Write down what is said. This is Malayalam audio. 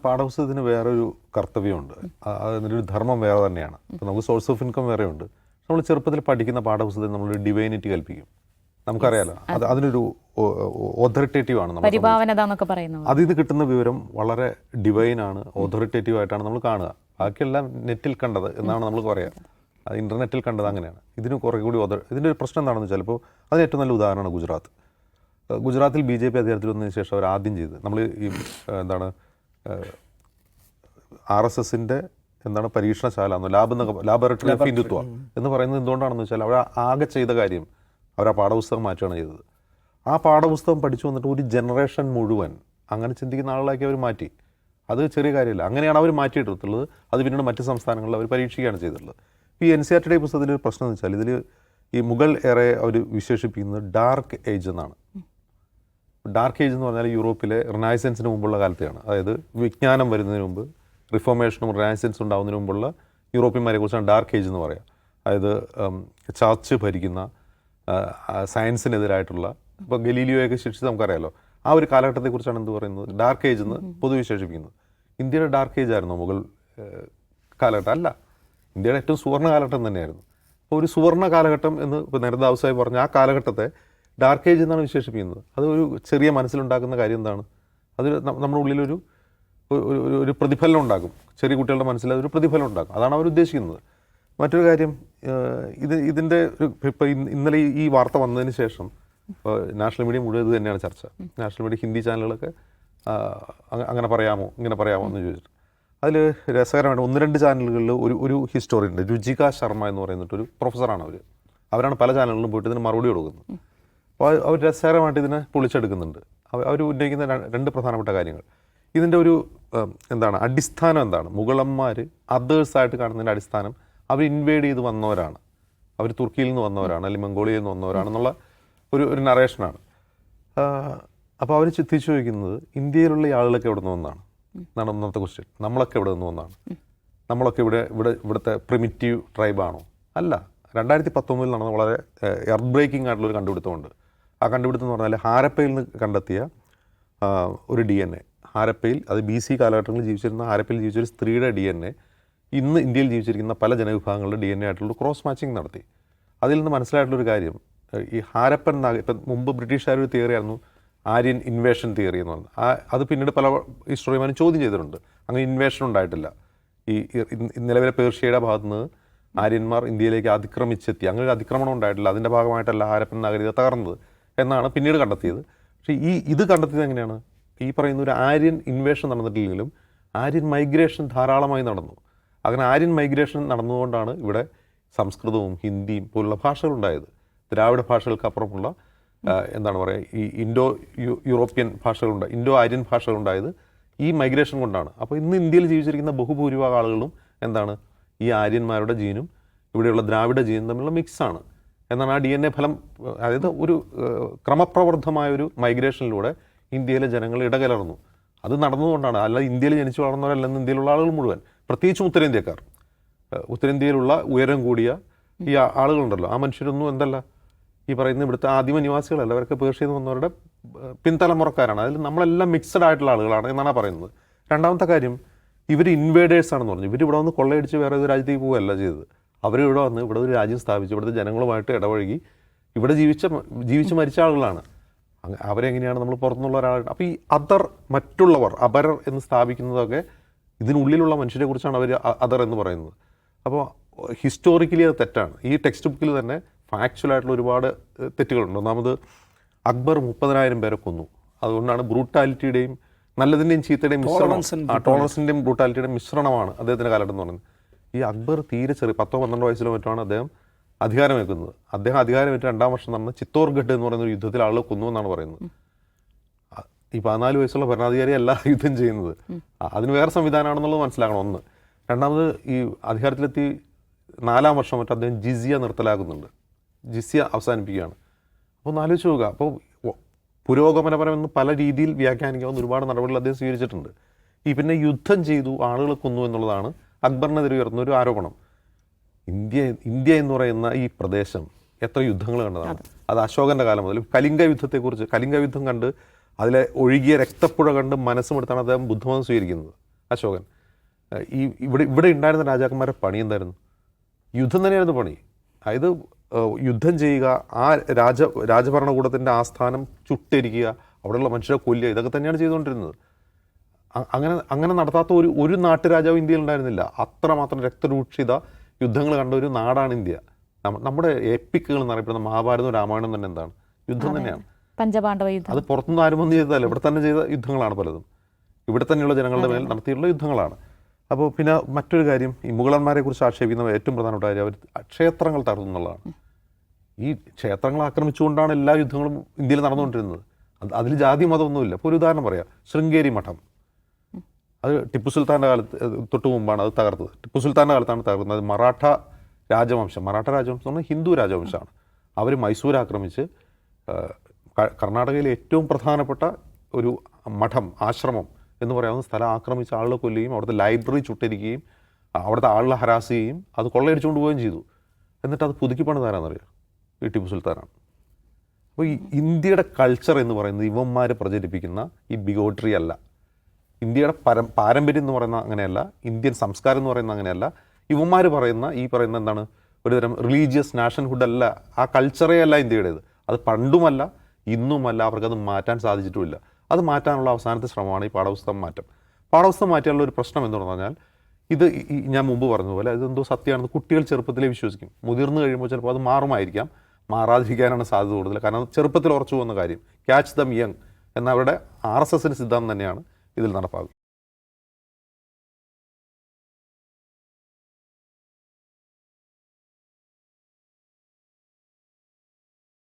പാഠപുസ്തകത്തിന് വേറൊരു കർത്തവ്യമുണ്ട്. അതിനൊരു ധർമ്മം വേറെ തന്നെയാണ്. ഇപ്പോൾ നമുക്ക് സോഴ്സ് ഓഫ് ഇൻകം വേറെ ഉണ്ട്. നമ്മൾ ചെറുപ്പത്തിൽ പഠിക്കുന്ന പാഠപുസ്തകത്തിൽ നമ്മളൊരു ഡിവൈനിറ്റി കൽപ്പിക്കും. നമുക്കറിയാലോ, അതിനൊരു ഓഥറിറ്റേറ്റീവ് ആണ് അതിൽ നിന്ന് കിട്ടുന്ന വിവരം വളരെ ഡിവൈനാണ്, ഓഥറിറ്റേറ്റീവ് ആയിട്ടാണ് നമ്മൾ കാണുക. ബാക്കിയെല്ലാം നെറ്റിൽ കണ്ടത് എന്നാണ് നമ്മൾ പറയുക. അത് ഇൻ്റർനെറ്റിൽ കണ്ടത് അങ്ങനെയാണ്. ഇതിന് കുറേ കൂടി ഇതിൻ്റെ ഒരു പ്രശ്നം എന്താണെന്ന് വെച്ചാൽ, ഇപ്പോൾ അതിന് ഏറ്റവും നല്ല ഉദാഹരണമാണ് ഗുജറാത്ത്. ഗുജറാത്തിൽ BJP അധികാരത്തിൽ വന്നതിന് ശേഷം അവർ ആദ്യം ചെയ്ത് നമ്മൾ ഈ RSSൻ്റെ പരീക്ഷണശാല ലാബറട്ടറി ഓഫ് ഹിന്ദുത്വ എന്ന് പറയുന്നത് എന്തുകൊണ്ടാണെന്ന് വെച്ചാൽ, അവർ ആകെ ചെയ്ത കാര്യം അവർ ആ പാഠപുസ്തകം മാറ്റുകയാണ് ചെയ്തത്. ആ പാഠപുസ്തകം പഠിച്ചു വന്നിട്ട് ഒരു ജനറേഷൻ മുഴുവൻ അങ്ങനെ ചിന്തിക്കുന്ന ആളുകളാക്കി അവർ മാറ്റി. അത് ചെറിയ കാര്യമില്ല. അങ്ങനെയാണ് അവർ മാറ്റിയെടുത്തുള്ളത്. അത് പിന്നീട് മറ്റ് സംസ്ഥാനങ്ങളിൽ അവർ പരീക്ഷിക്കുകയാണ് ചെയ്തിട്ടുള്ളത്. ഈ NCERT പുസ്തകത്തിൽ ഒരു പ്രശ്നം എന്ന് വെച്ചാൽ, ഇതിൽ ഈ മുഗൾ എറെ അവർ വിശേഷിപ്പിക്കുന്നത് ഡാർക്ക് ഏജ് എന്നാണ്. ഡാർക്ക് ഏജ് എന്ന് പറഞ്ഞാൽ യൂറോപ്പിലെ റിനൈസൻസിന് മുമ്പുള്ള കാലത്തെയാണ്. അതായത് വിജ്ഞാനം വരുന്നതിന് മുമ്പ്, റിഫോർമേഷനും റിനൈസൻസും ഉണ്ടാകുന്നതിന് മുമ്പുള്ള യൂറോപ്യന്മാരെ കുറിച്ചാണ് ഡാർക്ക് ഏജ് എന്ന് പറയുക. അതായത് ചർച്ച് ഭരിക്കുന്ന, സയൻസിനെതിരായിട്ടുള്ള, ഇപ്പോൾ ഗലീലിയോയൊക്കെ ശിക്ഷിച്ച് നമുക്കറിയാലോ, ആ ഒരു കാലഘട്ടത്തെക്കുറിച്ചാണ് എന്ത് പറയുന്നത്, ഡാർക്ക് ഏജ് എന്ന് പൊതുവിശേഷിപ്പിക്കുന്നത്. ഇന്ത്യയുടെ ഡാർക്ക് ഏജ് ആയിരുന്നു മുഗൾ കാലഘട്ടം? അല്ല, ഇന്ത്യയുടെ ഏറ്റവും സുവർണ്ണ കാലഘട്ടം തന്നെയായിരുന്നു. അപ്പോൾ ഒരു സുവർണ്ണ കാലഘട്ടം എന്ന് ഇപ്പോൾ നേരത്തെ അവസായി പറഞ്ഞ ആ കാലഘട്ടത്തെ ഡാർക്ക് ഏജ് എന്നാണ് വിശേഷിപ്പിക്കുന്നത്. അത് ഒരു ചെറിയ മനസ്സിലുണ്ടാക്കുന്ന കാര്യം എന്താണ്, അത് നമ്മുടെ ഉള്ളിലൊരു ഒരു പ്രതിഫലനം ഉണ്ടാക്കും. ചെറിയ കുട്ടികളുടെ മനസ്സിൽ അതൊരു പ്രതിഫലനം ഉണ്ടാക്കും. അതാണ് അവർ ഉദ്ദേശിക്കുന്നത്. മറ്റൊരു കാര്യം, ഇതിൻ്റെ ഇപ്പോൾ ഇന്നലെ ഈ വാർത്ത വന്നതിന് ശേഷം നാഷണൽ മീഡിയ മുഴുവൻ ഇത് തന്നെയാണ് ചർച്ച. നാഷണൽ മീഡിയ ഹിന്ദി ചാനലുകളൊക്കെ അങ്ങനെ പറയാമോ ഇങ്ങനെ പറയാമോ എന്ന് ചോദിച്ചിട്ട്, അതിൽ രസകരമായിട്ട് 1-2 ചാനലുകളിൽ ഒരു ഹിസ്റ്റോറിയൻ ഉണ്ട്, രുചിക ശർമ്മ എന്ന് പറയുന്നിട്ടൊരു പ്രൊഫസറാണ്. അവരാണ് പല ചാനലുകളിലും പോയിട്ട് ഇതിന് മറുപടി കൊടുക്കുന്നത്. അപ്പോൾ അവർ രസകരമായിട്ട് ഇതിനെ പൊളിച്ചെടുക്കുന്നുണ്ട്. അവർ ഉന്നയിക്കുന്ന 2 പ്രധാനപ്പെട്ട കാര്യങ്ങൾ. ഇതിൻ്റെ ഒരു അടിസ്ഥാനം എന്താണ്, മുഗളന്മാർ അതേഴ്സായിട്ട് കാണുന്നതിൻ്റെ അടിസ്ഥാനം അവർ ഇൻവേഡ് ചെയ്ത് വന്നവരാണ്, അവർ തുർക്കിയിൽ നിന്ന് വന്നവരാണ്, അല്ലെങ്കിൽ മംഗോളിയയിൽ നിന്ന് വന്നവരാണെന്നുള്ള ഒരു നറേഷനാണ്. അപ്പോൾ അവർ തിരിച്ചു ചോദിക്കുന്നത്, ഇന്ത്യയിലുള്ള ഈ ആളുകളൊക്കെ എവിടെ നിന്ന് വന്നതാണ് എന്നാണ് ഒന്നാമത്തെ ക്വസ്റ്റ്യൻ. നമ്മളൊക്കെ എവിടെ നിന്ന് വന്നതാണ്? നമ്മളൊക്കെ ഇവിടുത്തെ പ്രിമിറ്റീവ് ട്രൈബാണോ? അല്ല. 2019 നടന്ന വളരെ എർത്ത് ബ്രേക്കിംഗ് ആയിട്ടുള്ളൊരു കണ്ടുപിടുത്തമുണ്ട്. ആ കണ്ടുപിടുത്തം എന്ന് പറഞ്ഞാൽ ഹാരപ്പയിൽ നിന്ന് കണ്ടെത്തിയ ഒരു DNA, ഹാരപ്പയിൽ, അത് BC കാലഘട്ടങ്ങളിൽ ജീവിച്ചിരുന്ന ഹാരപ്പയിൽ ജീവിച്ചൊരു സ്ത്രീയുടെ DNA ഇന്ന് ഇന്ത്യയിൽ ജീവിച്ചിരിക്കുന്ന പല ജനവിഭാഗങ്ങളുടെ DNA ആയിട്ടുള്ള ക്രോസ് മാച്ചിങ് നടത്തി. അതിൽ നിന്ന് മനസ്സിലായിട്ടുള്ളൊരു കാര്യം, ഈ ഹാരപ്പൻ ഇപ്പം മുമ്പ് ബ്രിട്ടീഷുകാർ ഒരു തിയറിയായിരുന്നു ആര്യൻ ഇൻവേഷൻ തിയറി എന്ന് പറഞ്ഞത്. അത് പിന്നീട് പല ഹിസ്റ്റോറിയന്മാരും ചോദ്യം ചെയ്തിട്ടുണ്ട്. അങ്ങനെ ഇൻവേഷൻ ഉണ്ടായിട്ടില്ല. ഈ നിലവിലെ പേർഷ്യയുടെ ഭാഗത്തുനിന്ന് ആര്യന്മാർ ഇന്ത്യയിലേക്ക് അതിക്രമിച്ചെത്തി, അങ്ങനെ ഒരു അതിക്രമണം ഉണ്ടായിട്ടില്ല. അതിൻ്റെ ഭാഗമായിട്ടല്ല ഹാരപ്പൻ നാഗരികത തകർന്നത് എന്നാണ് പിന്നീട് കണ്ടെത്തിയത്. പക്ഷേ ഇത് കണ്ടെത്തിയത് എങ്ങനെയാണ്? ഈ പറയുന്ന ഒരു ആര്യൻ ഇൻവേഷൻ നടന്നിട്ടില്ലെങ്കിലും ആര്യൻ മൈഗ്രേഷൻ ധാരാളമായി നടന്നു. അങ്ങനെ ആര്യൻ മൈഗ്രേഷൻ നടന്നുകൊണ്ടാണ് ഇവിടെ സംസ്കൃതവും ഹിന്ദിയും പോലുള്ള ഭാഷകളുണ്ടായത്. ദ്രാവിഡ ഭാഷകൾക്കപ്പുറമുള്ള ഈ യൂറോപ്യൻ ഭാഷകളുണ്ട്, ഇൻഡോ ആര്യൻ ഭാഷകളുണ്ടായത് ഈ മൈഗ്രേഷൻ കൊണ്ടാണ്. അപ്പോൾ ഇന്ന് ഇന്ത്യയിൽ ജീവിച്ചിരിക്കുന്ന ബഹുഭൂരിഭാഗം ആളുകളും ഈ ആര്യന്മാരുടെ ജീനും ഇവിടെയുള്ള ദ്രാവിഡ ജീനും തമ്മിലുള്ള മിക്സാണ് എന്നാണ് ആ DNA ഫലം. അതായത് ഒരു ക്രമപ്രവർദ്ധമായ ഒരു മൈഗ്രേഷനിലൂടെ ഇന്ത്യയിലെ ജനങ്ങൾ ഇടകലർന്നു. അത് നടന്നുകൊണ്ടാണ്. അല്ല ഇന്ത്യയിൽ ജനിച്ചു വളർന്നവരല്ലെന്ന് ഇന്ത്യയിലുള്ള ആളുകൾ മുഴുവൻ, പ്രത്യേകിച്ചും ഉത്തരേന്ത്യക്കാർ, ഉത്തരേന്ത്യയിലുള്ള ഉയരം കൂടിയ ഈ ആളുകളുണ്ടല്ലോ, ആ മനുഷ്യരൊന്നും ഈ പറയുന്ന ഇവിടുത്തെ ആദിമ നിവാസികളല്ല, അവരൊക്കെ പേർഷ്യയിൽ നിന്ന് വന്നവരുടെ പിൻതലമുറക്കാരാണ്. അതിൽ നമ്മളെല്ലാം മിക്സഡ് ആയിട്ടുള്ള ആളുകളാണ് എന്നാണ് പറയുന്നത്. രണ്ടാമത്തെ കാര്യം, ഇവർ ഇൻവേഡേഴ്സ് ആണെന്ന് പറഞ്ഞു. ഇവരിവിടെ വന്ന് കൊള്ളയടിച്ച് വേറെ ഒരു രാജ്യത്തേക്ക് പോവുകയല്ല ചെയ്തത്. അവരിവിടെ വന്ന് ഇവിടെ ഒരു രാജ്യം സ്ഥാപിച്ച് ഇവിടുത്തെ ജനങ്ങളുമായിട്ട് ഇടപഴകി ഇവിടെ ജീവിച്ച് മരിച്ച ആളുകളാണ്. അവരെങ്ങനെയാണ് നമ്മൾ പുറത്തുനിന്നുള്ള ഒരാൾ? അപ്പോൾ ഈ മറ്റുള്ളവർ, അപരർ എന്ന് സ്ഥാപിക്കുന്നതൊക്കെ ഇതിനുള്ളിലുള്ള മനുഷ്യരെ കുറിച്ചാണ് അവർ അതർ എന്ന് പറയുന്നത്. അപ്പോൾ ഹിസ്റ്റോറിക്കലി അത് തെറ്റാണ്. ഈ ടെക്സ്റ്റ് ബുക്കിൽ തന്നെ ഫാക്ച്വലായിട്ടുള്ള ഒരുപാട് തെറ്റുകളുണ്ട്. ഒന്നാമത്, അക്ബർ 30,000 പേരെ കൊന്നു. അതുകൊണ്ടാണ് ബ്രൂട്ടാലിറ്റിയുടെയും നല്ലതിൻ്റെയും ചീത്തയുടെയും ടോളറൻസിൻ്റെയും ബ്രൂട്ടാലിറ്റിയുടെയും മിശ്രണമാണ് അദ്ദേഹത്തിൻ്റെ കാലഘട്ടം എന്ന് പറയുന്നത്. ഈ അക്ബർ തീരെ 10-12 വയസ്സിലോ മറ്റുമാണ് അദ്ദേഹം അധികാരമേൽക്കുന്നത്. അദ്ദേഹം അധികാരമേറ്റ് 2ാം വർഷം നടന്ന ചിത്തോർഗഡ് എന്ന് പറയുന്ന ഒരു യുദ്ധത്തിൽ ആളുകൾ കൊന്നു എന്നാണ് പറയുന്നത്. ഈ 14 വയസ്സുള്ള ഭരണാധികാരി അല്ല യുദ്ധം ചെയ്യുന്നത്. അതിന് വേറെ സംവിധാനമാണെന്നുള്ളത് മനസ്സിലാക്കണം. ഒന്ന്. രണ്ടാമത്, ഈ അധികാരത്തിലെത്തി 4ാം വർഷം മറ്റും അദ്ദേഹം ജിസിയ നിർത്തലാക്കുന്നുണ്ട്, ജിസിയ അവസാനിപ്പിക്കുകയാണ്. അപ്പോൾ ഒന്ന് ആലോചിച്ച് നോക്കുക. അപ്പോൾ പുരോഗമനപരമെന്ന് പല രീതിയിൽ വ്യാഖ്യാനിക്കാവുന്ന ഒരുപാട് നടപടികൾ അദ്ദേഹം സ്വീകരിച്ചിട്ടുണ്ട്. പിന്നെ യുദ്ധം ചെയ്തു, ആളുകളെ കൊന്നു എന്നുള്ളതാണ് അക്ബറിനെതിരെ ഉയർന്ന ഒരു ആരോപണം. ഇന്ത്യ എന്ന് പറയുന്ന ഈ പ്രദേശം എത്ര യുദ്ധങ്ങൾ കണ്ടതാണ്. അത് അശോകൻ്റെ കാലം മുതൽ കലിംഗ യുദ്ധത്തെക്കുറിച്ച്, കലിംഗ യുദ്ധം കണ്ട് അതിലെ ഒഴുകിയ രക്തപ്പുഴ കണ്ട് മനസ്സുമെടുത്താണ് അദ്ദേഹം ബുദ്ധമതം സ്വീകരിക്കുന്നത്. അശോകൻ. ഇവിടെ ഉണ്ടായിരുന്ന രാജാക്കന്മാരുടെ പണി എന്തായിരുന്നു? യുദ്ധം തന്നെയായിരുന്നു പണി. അതായത് യുദ്ധം ചെയ്യുക, ആ രാജഭരണകൂടത്തിൻ്റെ ആസ്ഥാനം ചുട്ടരിക്കുക, അവിടെയുള്ള മനുഷ്യരെ കൊല്ലുക, ഇതൊക്കെ തന്നെയാണ് ചെയ്തുകൊണ്ടിരുന്നത്. അങ്ങനെ നടത്താത്ത ഒരു നാട്ടുരാജാവ് ഇന്ത്യയിൽ ഉണ്ടായിരുന്നില്ല. അത്രമാത്രം രക്തരൂക്ഷിത യുദ്ധങ്ങൾ കണ്ട ഒരു നാടാണ് ഇന്ത്യ. നമ്മുടെ എപ്പിക്കുകൾ എന്നറിയപ്പെടുന്ന മഹാഭാരതവും രാമായണവും തന്നെ എന്താണ്? യുദ്ധം തന്നെയാണ്. പഞ്ചപാണ്ഡവ യുദ്ധം. അത് പുറത്തുനിന്ന് ആരും ഒന്നും ചെയ്തതല്ല, ഇവിടെ തന്നെ ചെയ്ത യുദ്ധങ്ങളാണ് പലതും. ഇവിടെ തന്നെയുള്ള ജനങ്ങളുടെ മേൽ നടത്തിയിട്ടുള്ള യുദ്ധങ്ങളാണ്. അപ്പോൾ പിന്നെ മറ്റൊരു കാര്യം, ഈ മുഗളന്മാരെ കുറിച്ച് ആക്ഷേപിക്കുന്ന ഏറ്റവും പ്രധാനപ്പെട്ട കാര്യം അവർ ക്ഷേത്രങ്ങൾ തകർന്നു എന്നുള്ളതാണ്. ഈ ക്ഷേത്രങ്ങൾ ആക്രമിച്ചുകൊണ്ടാണ് എല്ലാ യുദ്ധങ്ങളും ഇന്ത്യയിൽ നടന്നുകൊണ്ടിരുന്നത്. അതിൽ ജാതി മതമൊന്നുമില്ല. ഇപ്പോൾ ഒരു ഉദാഹരണം പറയാം, ശൃംഗേരി മഠം. അത് ടിപ്പു സുൽത്താൻ്റെ കാലത്ത് തൊട്ട് മുമ്പാണ് അത് തകർത്തത്. ടിപ്പു സുൽത്താൻ്റെ കാലത്താണ് തകർന്നത്. മറാഠ രാജവംശം എന്ന് പറഞ്ഞാൽ ഹിന്ദു രാജവംശമാണ്. അവർ മൈസൂർ ആക്രമിച്ച് കർണാടകയിലെ ഏറ്റവും പ്രധാനപ്പെട്ട ഒരു മഠം, ആശ്രമം എന്ന് പറയാവുന്ന സ്ഥലം ആക്രമിച്ച് ആളുകളെ കൊല്ലുകയും അവിടുത്തെ ലൈബ്രറി ചുട്ടരിക്കുകയും അവിടുത്തെ ആളുകളെ ഹരാസ് ചെയ്യുകയും അത് കൊള്ളയടിച്ചുകൊണ്ട് പോവുകയും ചെയ്തു. എന്നിട്ട് അത് പുതുക്കി പണിതാരാന്നറിയാം, ഈ ടിപ്പു സുൽത്താനാണ്. അപ്പോൾ ഈ ഇന്ത്യയുടെ കൾച്ചർ എന്ന് പറയുന്നത് ഇവന്മാർ പ്രചരിപ്പിക്കുന്ന ഈ ബിഗോട്രി അല്ല. ഇന്ത്യയുടെ പാരമ്പര്യം എന്ന് പറയുന്ന അങ്ങനെയല്ല, ഇന്ത്യൻ സംസ്കാരം എന്ന് പറയുന്ന അങ്ങനെയല്ല. ഇവന്മാർ പറയുന്ന എന്താണ്, ഒരുതരം റിലീജിയസ് നാഷൻഹുഡ് അല്ല, ആ കൾച്ചറേ അല്ല ഇന്ത്യയുടേത്. അത് പണ്ടുമല്ല ഇന്നുമല്ല, അവർക്കത് മാറ്റാൻ സാധിച്ചിട്ടുമില്ല. അത് മാറ്റാനുള്ള അവസാനത്തെ ശ്രമമാണ് ഈ പാഠപുസ്തകം മാറ്റം. പാഠപുസ്തകം മാറ്റാനുള്ള ഒരു പ്രശ്നം എന്ന് പറഞ്ഞാൽ, ഇത് ഞാൻ മുമ്പ് പറഞ്ഞതുപോലെ ഇതെന്തോ സത്യമാണെന്ന് കുട്ടികൾ ചെറുപ്പത്തിലേ വിശ്വസിക്കും. മുതിർന്നു കഴിയുമ്പോൾ ചിലപ്പോൾ അത് മാറുമായിരിക്കാം, മാറാതിരിക്കാനാണ് സാധ്യത കൂടുതൽ. കാരണം ചെറുപ്പത്തിൽ ഉറച്ചു പോകുന്ന കാര്യം, ക്യാച്ച് ദം യങ് എന്ന അവരുടെ RSSന്റെ സിദ്ധാന്തം തന്നെയാണ് ഇതിൽ നടപ്പാകും.